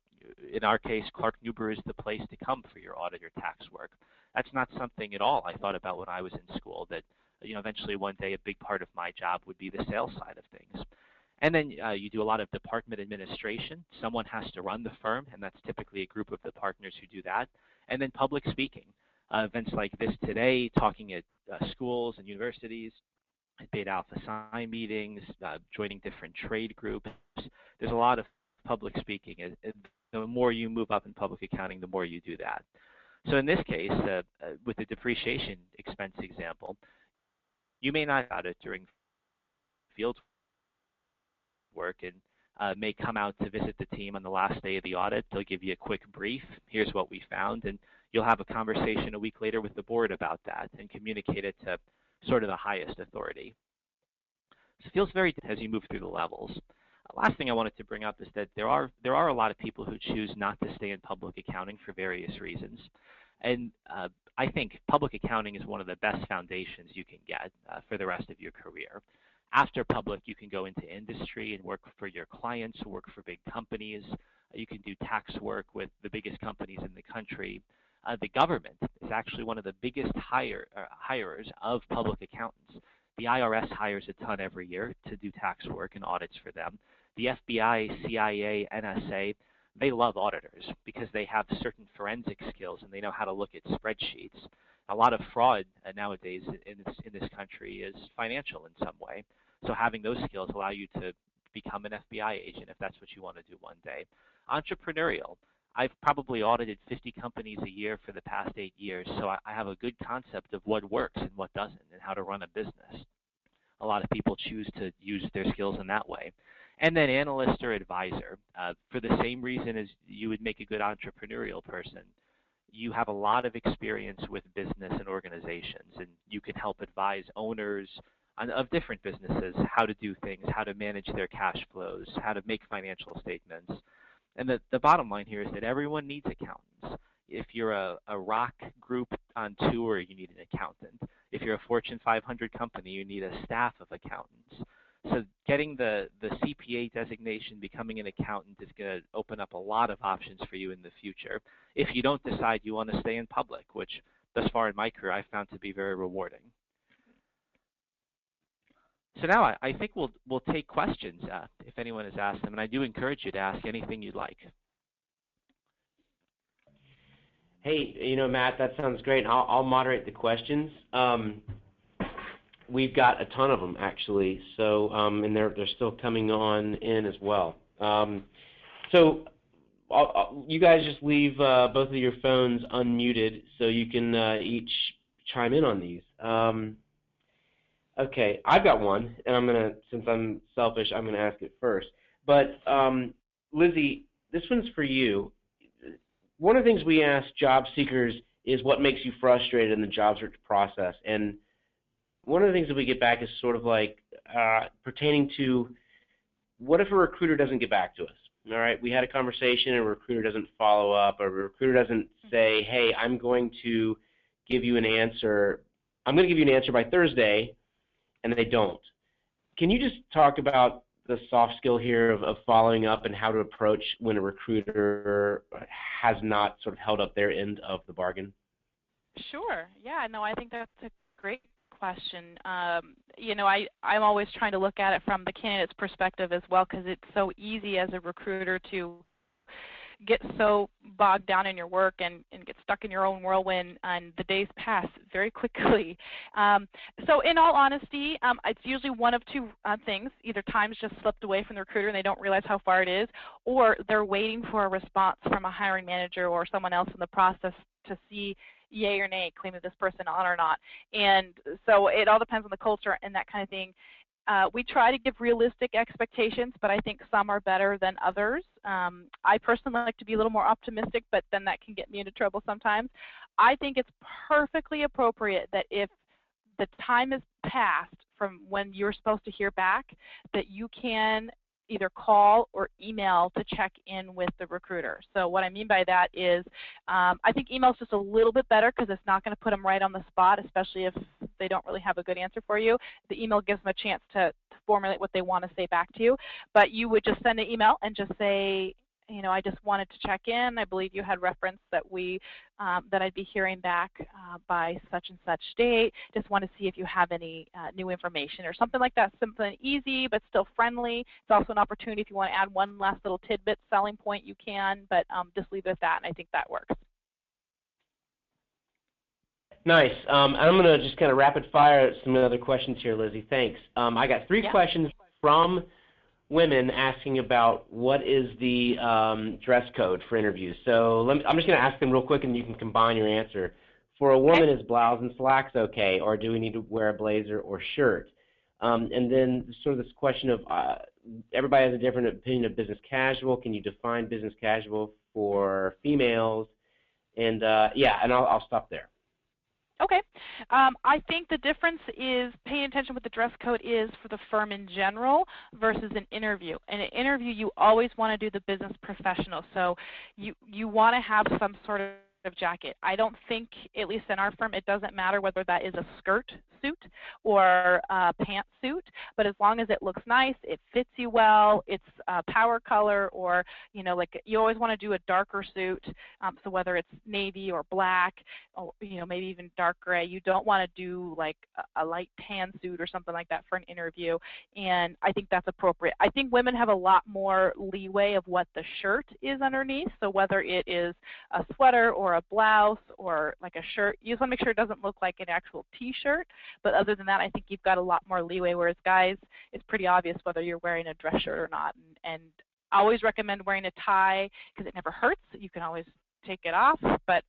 in our case, Clark Nuber is the place to come for your audit or tax work. That's not something at all I thought about when I was in school, that eventually one day a big part of my job would be the sales side of things. And then you do a lot of department administration. Someone has to run the firm, and that's typically a group of the partners who do that. And then public speaking. Events like this today, talking at schools and universities, at Beta Alpha Psi meetings, joining different trade groups. There's a lot of public speaking. The more you move up in public accounting, the more you do that. So in this case, with the depreciation expense example, you may not audit it during field work and may come out to visit the team on the last day of the audit. They'll give you a quick brief. Here's what we found. And you'll have a conversation a week later with the board about that and communicate it to sort of the highest authority. So it feels very as you move through the levels. Last thing I wanted to bring up is that there are a lot of people who choose not to stay in public accounting for various reasons. And I think public accounting is one of the best foundations you can get for the rest of your career. After public, you can go into industry and work for your clients, work for big companies. You can do tax work with the biggest companies in the country. The government is actually one of the biggest hirers of public accountants. The IRS hires a ton every year to do tax work and audits for them. The FBI, CIA, NSA, they love auditors because they have certain forensic skills and they know how to look at spreadsheets. A lot of fraud nowadays in this country is financial in some way. So having those skills allow you to become an FBI agent if that's what you want to do one day. Entrepreneurial. I've probably audited 50 companies a year for the past 8 years, so I have a good concept of what works and what doesn't and how to run a business. A lot of people choose to use their skills in that way. And then analyst or advisor. For the same reason as you would make a good entrepreneurial person, you have a lot of experience with business and organizations, and you can help advise owners of different businesses how to do things, how to manage their cash flows, how to make financial statements. And the bottom line here is that everyone needs accountants. If you're a rock group on tour, you need an accountant. If you're a Fortune 500 company, you need a staff of accountants. So getting the CPA designation, becoming an accountant, is going to open up a lot of options for you in the future if you don't decide you want to stay in public, which thus far in my career I've found to be very rewarding. So now I think we'll take questions if anyone has asked them, and I do encourage you to ask anything you'd like. Hey, you know, Matt, that sounds great. I'll moderate the questions. We've got a ton of them, actually, so and they're still coming on in as well. So you guys just leave both of your phones unmuted so you can each chime in on these. Okay, I've got one, and I'm gonna, since I'm selfish, I'm gonna ask it first. But Lizzie, this one's for you. One of the things we ask job seekers is what makes you frustrated in the job search process, and one of the things that we get back is sort of like pertaining to what if a recruiter doesn't get back to us? All right, we had a conversation and a recruiter doesn't follow up, or a recruiter doesn't say, hey, I'm going to give you an answer. I'm going to give you an answer by Thursday, and they don't. Can you just talk about the soft skill here of following up and how to approach when a recruiter has not sort of held up their end of the bargain? Sure. Yeah, no, I think that's a great question. You know, I'm always trying to look at it from the candidate's perspective as well, because it's so easy as a recruiter to get so bogged down in your work and get stuck in your own whirlwind, and the days pass very quickly. So in all honesty, it's usually one of two things. Either time's just slipped away from the recruiter and they don't realize how far it is, or they're waiting for a response from a hiring manager or someone else in the process to see yay or nay, claiming this person on or not. And so it all depends on the culture and that kind of thing. We try to give realistic expectations, but I think some are better than others. I personally like to be a little more optimistic, but then that can get me into trouble sometimes. I think it's perfectly appropriate that if the time is passed from when you're supposed to hear back, that you can either call or email to check in with the recruiter. So what I mean by that is I think email is just a little bit better because it's not going to put them right on the spot, especially if they don't really have a good answer for you. The email gives them a chance to formulate what they want to say back to you. But you would just send an email and just say, you know, I just wanted to check in. I believe you had referenced that that I'd be hearing back by such and such date. Just want to see if you have any new information or something like that. Something easy but still friendly. It's also an opportunity if you want to add one last little tidbit, selling point, you can. But just leave it at that, and I think that works. Nice. I'm going to just kind of rapid fire some other questions here, Lizzie. Thanks. I got three questions from women asking about what is the dress code for interviews. So I'm just going to ask them real quick, and you can combine your answer. For a woman, is blouse and slacks okay, or do we need to wear a blazer or shirt? And then sort of this question of everybody has a different opinion of business casual. Can you define business casual for females? And yeah, and I'll stop there. Okay. I think the difference is paying attention what the dress code is for the firm in general versus an interview. In an interview, you always want to do the business professional. So you want to have some sort of jacket. I don't think, at least in our firm, it doesn't matter whether that is a skirt suit or a pantsuit, but as long as it looks nice, it fits you well, it's a power color, or, you know, like you always want to do a darker suit, so whether it's navy or black, or, you know, maybe even dark gray, you don't want to do like a light tan suit or something like that for an interview, and I think that's appropriate. I think women have a lot more leeway of what the shirt is underneath, so whether it is a sweater or a blouse or like a shirt, you just want to make sure it doesn't look like an actual t-shirt. But other than that, I think you've got a lot more leeway, whereas guys, it's pretty obvious whether you're wearing a dress shirt or not. And I always recommend wearing a tie because it never hurts. You can always take it off, but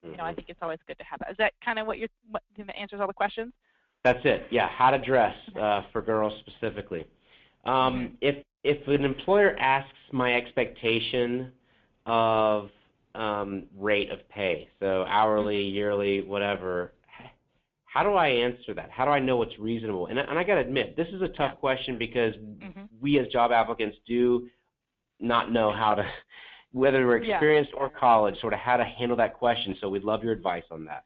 you know, I think it's always good to have that. Is that kind of what answers all the questions? That's it. Yeah, how to dress for girls specifically. If an employer asks my expectation of rate of pay, so hourly, yearly, whatever, how do I answer that? How do I know what's reasonable? And I got to admit, this is a tough question because we as job applicants do not know how to, whether we're experienced or college, sort of how to handle that question. So we'd love your advice on that.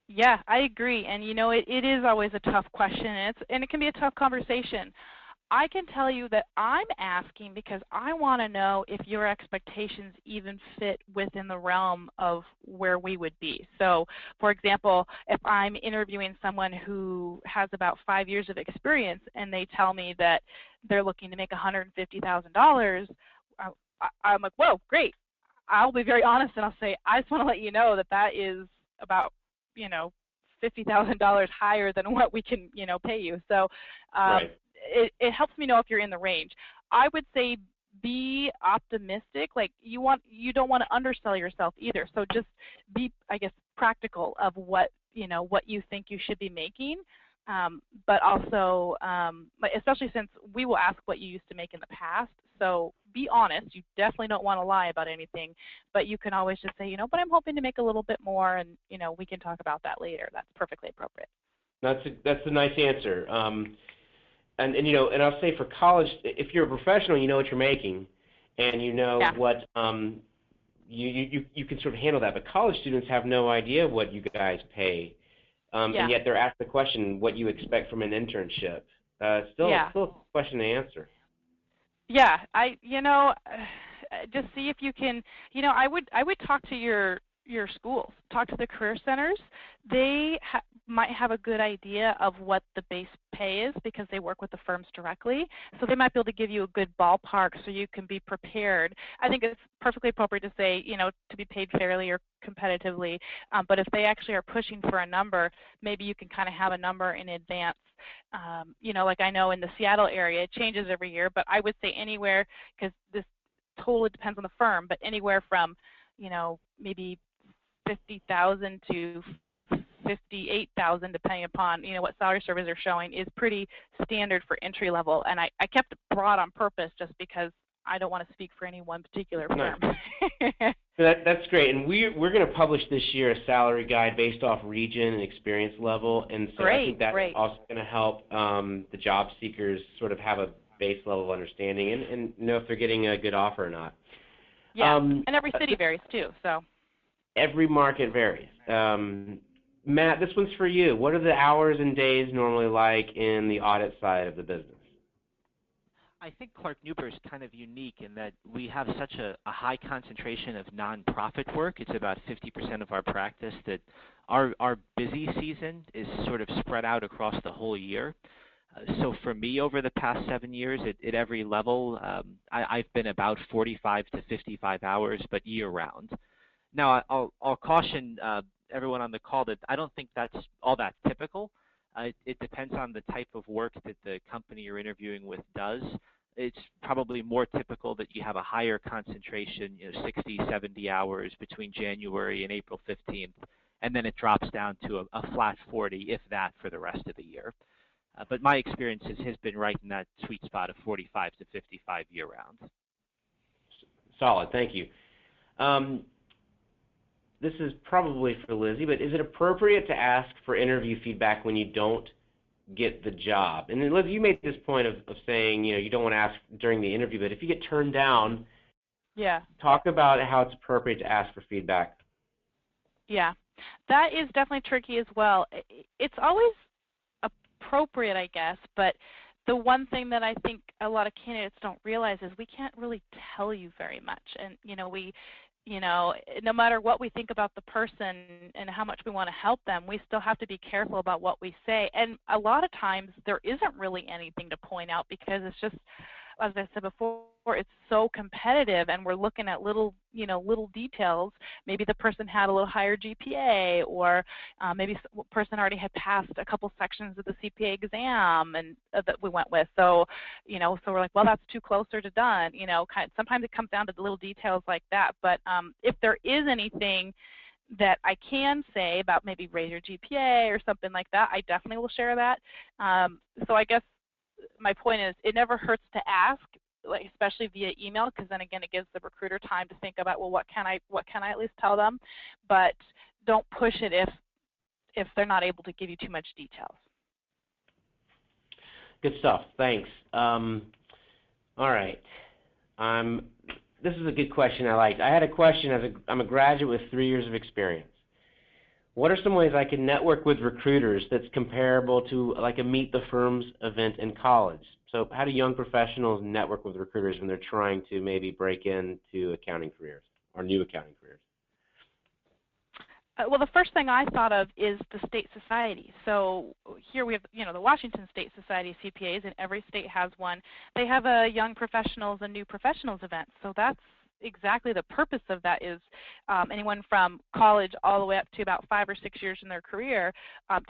Yeah, I agree. And you know, it is always a tough question, and it can be a tough conversation. I can tell you that I'm asking because I want to know if your expectations even fit within the realm of where we would be. So, for example, if I'm interviewing someone who has about 5 years of experience and they tell me that they're looking to make $150,000, I'm like, whoa, great. I'll be very honest and I'll say, I just want to let you know that that is about, you know, $50,000 higher than what we can, you know, pay you. So it helps me know if you're in the range. I would say be optimistic. Like you don't want to undersell yourself either. So just be, I guess, practical of what, you know, what you think you should be making. But also, especially since we will ask what you used to make in the past. So be honest. You definitely don't want to lie about anything, but you can always just say, you know, but I'm hoping to make a little bit more, and you know, we can talk about that later. That's perfectly appropriate. That's a nice answer. And you know, and I'll say for college, if you're a professional, you know what you're making, and you know what you can sort of handle that. But college students have no idea what you guys pay, and yet they're asked the question, what you expect from an internship. Still a question to answer. Yeah, just see if you can. You know, I would talk to your schools, talk to the career centers. They might have a good idea of what the base pay is because they work with the firms directly. So they might be able to give you a good ballpark so you can be prepared. I think it's perfectly appropriate to say, you know, to be paid fairly or competitively. But if they actually are pushing for a number, maybe you can kind of have a number in advance. You know, like I know in the Seattle area, it changes every year, but I would say anywhere, because this totally depends on the firm, but anywhere from, you know, maybe 50,000 to 58,000, depending upon, you know, what salary surveys are showing, is pretty standard for entry level. And I kept it broad on purpose just because I don't want to speak for any one particular firm. Nice. That's great. And we're going to publish this year a salary guide based off region and experience level. And so I think that's also going to help the job seekers sort of have a base level of understanding and know if they're getting a good offer or not. Yeah, and every city varies too. So every market varies. Matt, this one's for you. What are the hours and days normally like in the audit side of the business? I think Clark Nuber is kind of unique in that we have such a high concentration of nonprofit work. It's about 50% of our practice. That our busy season is sort of spread out across the whole year. So for me, over the past 7 years, at every level, I've been about 45 to 55 hours, but year-round. Now, I'll caution everyone on the call that I don't think that's all that typical. It depends on the type of work that the company you're interviewing with does. It's probably more typical that you have a higher concentration, you know, 60, 70 hours between January and April 15th, and then it drops down to a flat 40, if that, for the rest of the year. But my experience has been right in that sweet spot of 45 to 55 year-round. Solid, thank you. This is probably for Lizzie, but is it appropriate to ask for interview feedback when you don't get the job? And then, Lizzie, you made this point of saying, you know, you don't want to ask during the interview, but if you get turned down, talk about how it's appropriate to ask for feedback. Yeah, that is definitely tricky as well. It's always appropriate, I guess, but the one thing that I think a lot of candidates don't realize is we can't really tell you very much. And, you know, no matter what we think about the person and how much we want to help them, we still have to be careful about what we say. And a lot of times there isn't really anything to point out because it's just, as I said before, it's so competitive, and we're looking at little, little details. Maybe the person had a little higher GPA, or maybe the person already had passed a couple sections of the CPA exam, and that we went with. So, so we're like, well, that's too closer to done. Sometimes it comes down to the little details like that. But if there is anything that I can say about maybe raise your GPA or something like that, I definitely will share that. So I guess my point is, it never hurts to ask, like especially via email, because then again, it gives the recruiter time to think about, well, what can I at least tell them? But don't push it if they're not able to give you too much details. Good stuff. Thanks. All right. This is a good question I liked. I had a question. I'm a graduate with 3 years of experience. What are some ways I can network with recruiters that's comparable to like a Meet the Firms event in college? So how do young professionals network with recruiters when they're trying to maybe break into accounting careers or new accounting careers? Well, the first thing I thought of is the state society. So here we have, the Washington State Society of CPAs, and every state has one. They have a young professionals and new professionals event. So that's exactly the purpose of that, is anyone from college all the way up to about 5 or 6 years in their career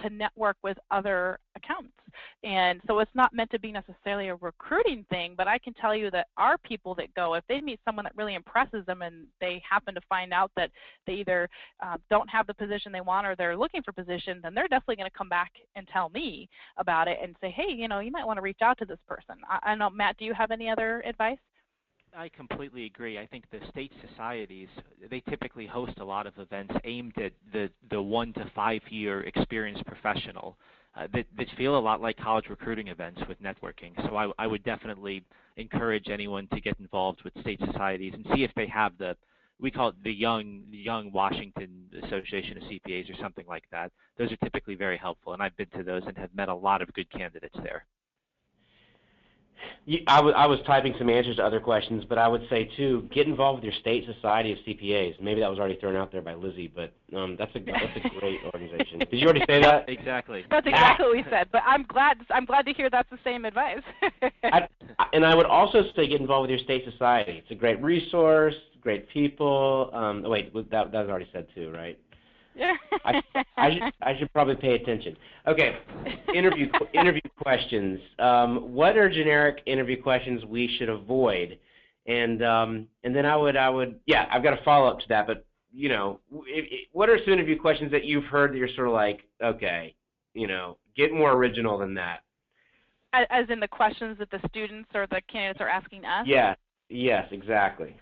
to network with other accountants. And so it's not meant to be necessarily a recruiting thing, but I can tell you that our people that go, if they meet someone that really impresses them and they happen to find out that they either don't have the position they want or they're looking for a position, then they're definitely going to come back and tell me about it and say, hey, you might want to reach out to this person. I know, Matt, do you have any other advice? I completely agree. I think the state societies, they typically host a lot of events aimed at the 1 to 5 year experienced professional that feel a lot like college recruiting events with networking. So I would definitely encourage anyone to get involved with state societies and see if they have we call it the Young Washington Association of CPAs or something like that. Those are typically very helpful, and I've been to those and have met a lot of good candidates there. I was typing some answers to other questions, but I would say, too, get involved with your state society of CPAs. Maybe that was already thrown out there by Lizzie, but that's a great organization. Did you already say that? Exactly. That's exactly what we said, but I'm glad to hear that's the same advice. And I would also say get involved with your state society. It's a great resource, great people. Wait, that was already said, too, right? Yeah. I should probably pay attention. Okay, interview questions. What are generic interview questions we should avoid? And then I would I've got a follow up to that. But what are some interview questions that you've heard that you're sort of like, okay, get more original than that? As in the questions that the students or the candidates are asking us? Yeah. Yes, exactly.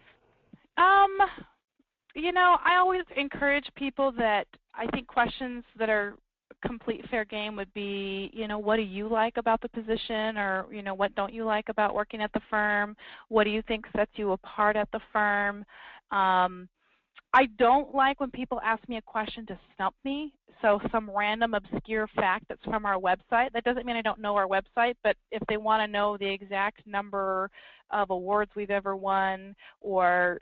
I always encourage people that I think questions that are complete fair game would be, what do you like about the position, or, what don't you like about working at the firm? What do you think sets you apart at the firm? I don't like when people ask me a question to stump me. So some random obscure fact that's from our website. That doesn't mean I don't know our website, but if they want to know the exact number of awards we've ever won, or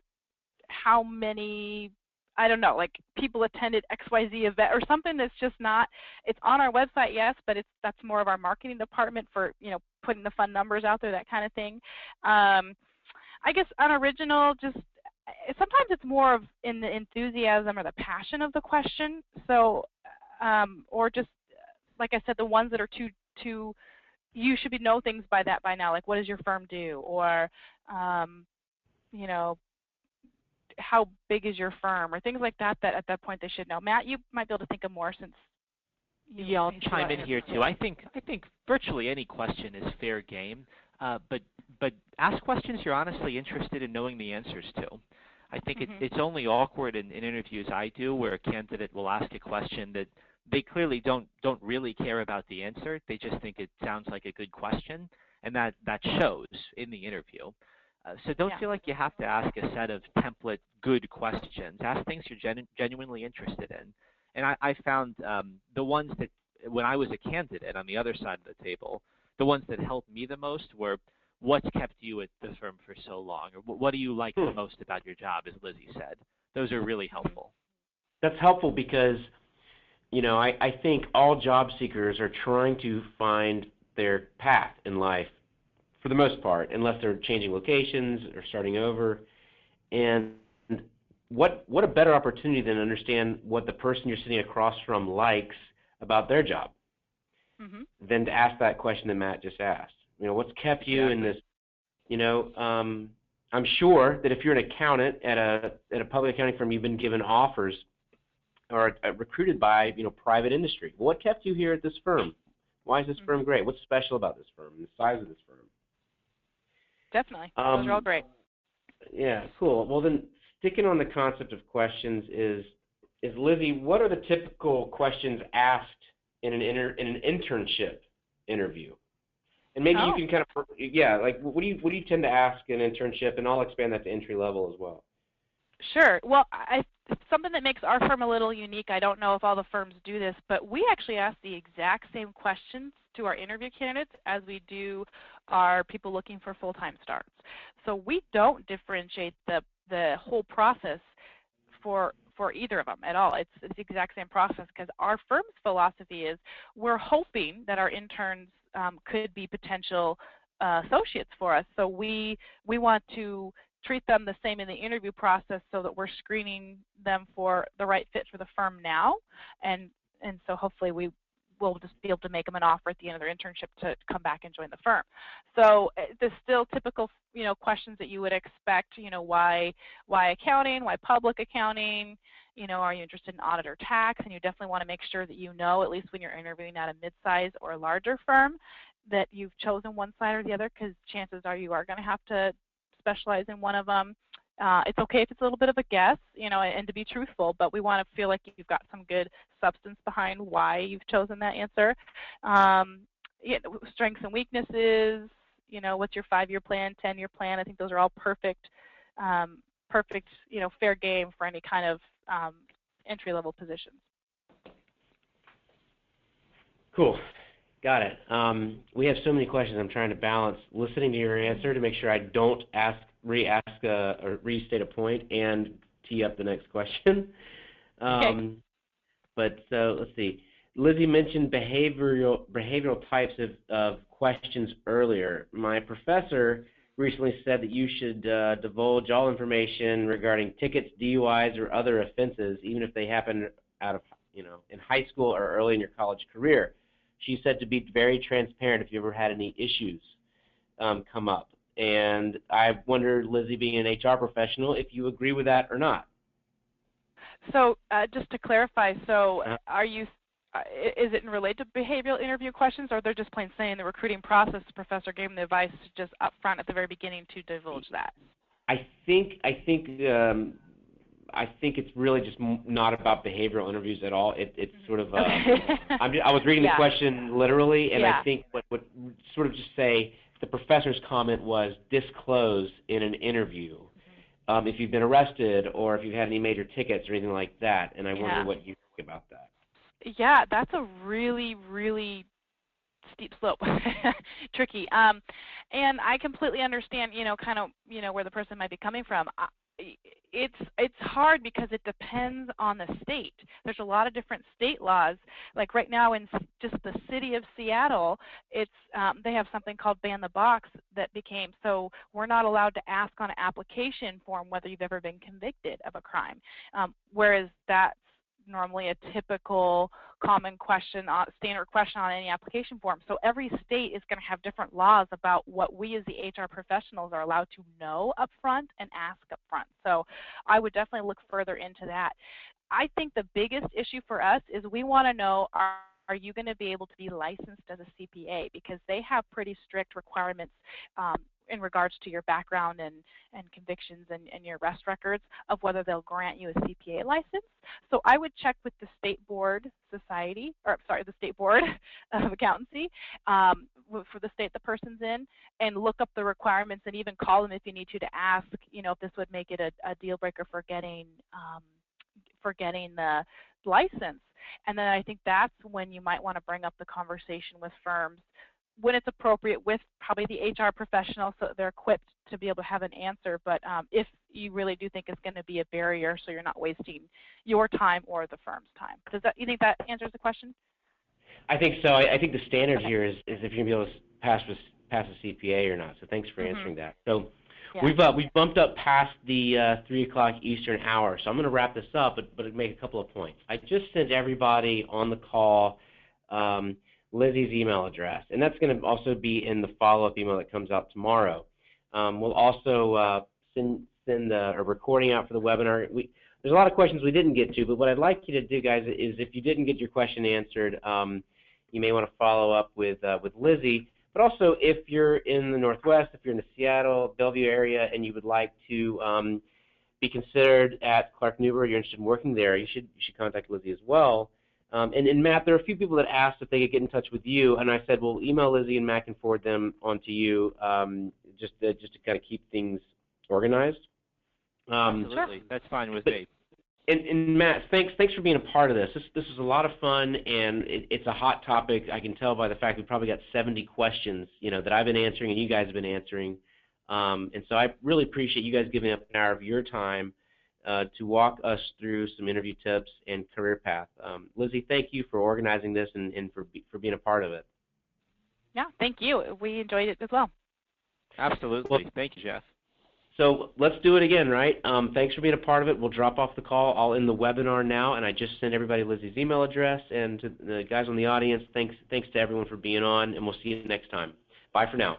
how many, I don't know, like people attended XYZ event or something that's just not, it's on our website, yes, but that's more of our marketing department for, putting the fun numbers out there, that kind of thing. I guess unoriginal, just sometimes it's more of in the enthusiasm or the passion of the question. So, or just, like I said, the ones that are too you should know things by now, like what does your firm do, or, how big is your firm, or things like that at that point they should know. Matt, you might be able to think of more since yeah, I'll chime in here too. I think virtually any question is fair game, but ask questions you're honestly interested in knowing the answers to. I think it's only awkward in interviews I do where a candidate will ask a question that they clearly don't really care about the answer. They just think it sounds like a good question, and that shows in the interview. So don't feel like you have to ask a set of template good questions. Ask things you're genuinely interested in. And I found the ones that, when I was a candidate on the other side of the table, the ones that helped me the most were, what's kept you at the firm for so long? Or what do you like the most about your job, as Lizzie said? Those are really helpful. That's helpful because, I think all job seekers are trying to find their path in life for the most part, unless they're changing locations or starting over. And what a better opportunity than to understand what the person you're sitting across from likes about their job than to ask that question that Matt just asked. What's kept you in this, I'm sure that if you're an accountant at a public accounting firm, you've been given offers or recruited by, private industry. Well, what kept you here at this firm? Why is this firm great? What's special about this firm and the size of this firm? Definitely. Those are all great. Yeah, cool. Well, then, sticking on the concept of questions is Lizzie, what are the typical questions asked in an internship interview? And maybe you can kind of, what do you tend to ask in an internship? And I'll expand that to entry level as well. Sure. Well, something that makes our firm a little unique, I don't know if all the firms do this, but we actually ask the exact same questions to our interview candidates as we do our people looking for full-time starts. So we don't differentiate the whole process for either of them at all. It's the exact same process because our firm's philosophy is we're hoping that our interns could be potential associates for us. So we want to treat them the same in the interview process so that we're screening them for the right fit for the firm now, and so hopefully we will just be able to make them an offer at the end of their internship to come back and join the firm. So there's still typical, questions that you would expect. Why accounting? Why public accounting? Are you interested in audit or tax? And you definitely want to make sure that at least when you're interviewing at a mid-size or a larger firm, that you've chosen one side or the other, because chances are you are going to have to specialize in one of them. It's okay if it's a little bit of a guess, and to be truthful, but we want to feel like you've got some good substance behind why you've chosen that answer. Strengths and weaknesses, what's your 5-year plan, 10-year plan? I think those are all perfect, fair game for any kind of entry-level positions. Cool. Got it. We have so many questions. I'm trying to balance listening to your answer to make sure I don't re-ask or restate a point and tee up the next question. Okay. But so let's see. Lizzie mentioned behavioral types of questions earlier. My professor recently said that you should divulge all information regarding tickets, DUIs, or other offenses, even if they happen out of in high school or early in your college career. She said to be very transparent if you ever had any issues come up. And I wonder, Lizzie, being an HR professional, if you agree with that or not. So just to clarify, so is it related to behavioral interview questions, or they're just plain saying the recruiting process, the professor gave them the advice just up front at the very beginning to divulge that? I think it's really just not about behavioral interviews at all. It's sort of I was reading the question literally, and I think what would sort of just say the professor's comment was disclose in an interview if you've been arrested or if you've had any major tickets or anything like that. And I wonder what you think about that. Yeah, that's a really, really steep slope, tricky. And I completely understand, where the person might be coming from. It's hard because it depends on the state. There's a lot of different state laws. Like right now in just the city of Seattle, it's they have something called ban the box that became, so we're not allowed to ask on an application form whether you've ever been convicted of a crime, whereas that's normally a typical common question, standard question on any application form. So every state is going to have different laws about what we as the HR professionals are allowed to know up front and ask up front. So I would definitely look further into that. I think the biggest issue for us is we want to know, are you going to be able to be licensed as a CPA? Because they have pretty strict requirements in regards to your background and convictions and your arrest records of whether they'll grant you a CPA license. So I would check with the State Board Society, the State Board of Accountancy for the state the person's in, and look up the requirements and even call them if you need to ask, if this would make it a deal breaker for getting the license. And then I think that's when you might want to bring up the conversation with firms when it's appropriate with probably the HR professional so they're equipped to be able to have an answer. But if you really do think it's going to be a barrier so you're not wasting your time or the firm's time. You think that answers the question? I think so. I think the standard here is if you're going to be able to pass with pass a CPA or not. So thanks for answering that. So Yeah. we've bumped up past the 3 o'clock Eastern hour. So I'm going to wrap this up, but make a couple of points. I just sent everybody on the call Lizzie's email address, and that's going to also be in the follow-up email that comes out tomorrow. We'll also send a recording out for the webinar. There's a lot of questions we didn't get to, but what I'd like you to do, guys, is if you didn't get your question answered, you may want to follow up with Lizzie. But also, if you're in the Northwest, if you're in the Seattle, Bellevue area, and you would like to be considered at Clark Nuber, you're interested in working there, you should contact Lizzie as well. And Matt, there are a few people that asked if they could get in touch with you, and I said, well, email Lizzie and Matt can forward them on to you, just to kind of keep things organized. Absolutely, that's fine with me. And Matt, thanks for being a part of this. This is a lot of fun, and it's a hot topic. I can tell by the fact we've probably got 70 questions, that I've been answering and you guys have been answering. And so I really appreciate you guys giving up an hour of your time to walk us through some interview tips and career path. Lizzie, thank you for organizing this and for being a part of it. Yeah, thank you. We enjoyed it as well. Absolutely. Well, thank you, Jeff. So let's do it again, right? Thanks for being a part of it. We'll drop off the call. I'll end the webinar now, and I just sent everybody Lizzie's email address. And to the guys on the audience, thanks to everyone for being on, and we'll see you next time. Bye for now.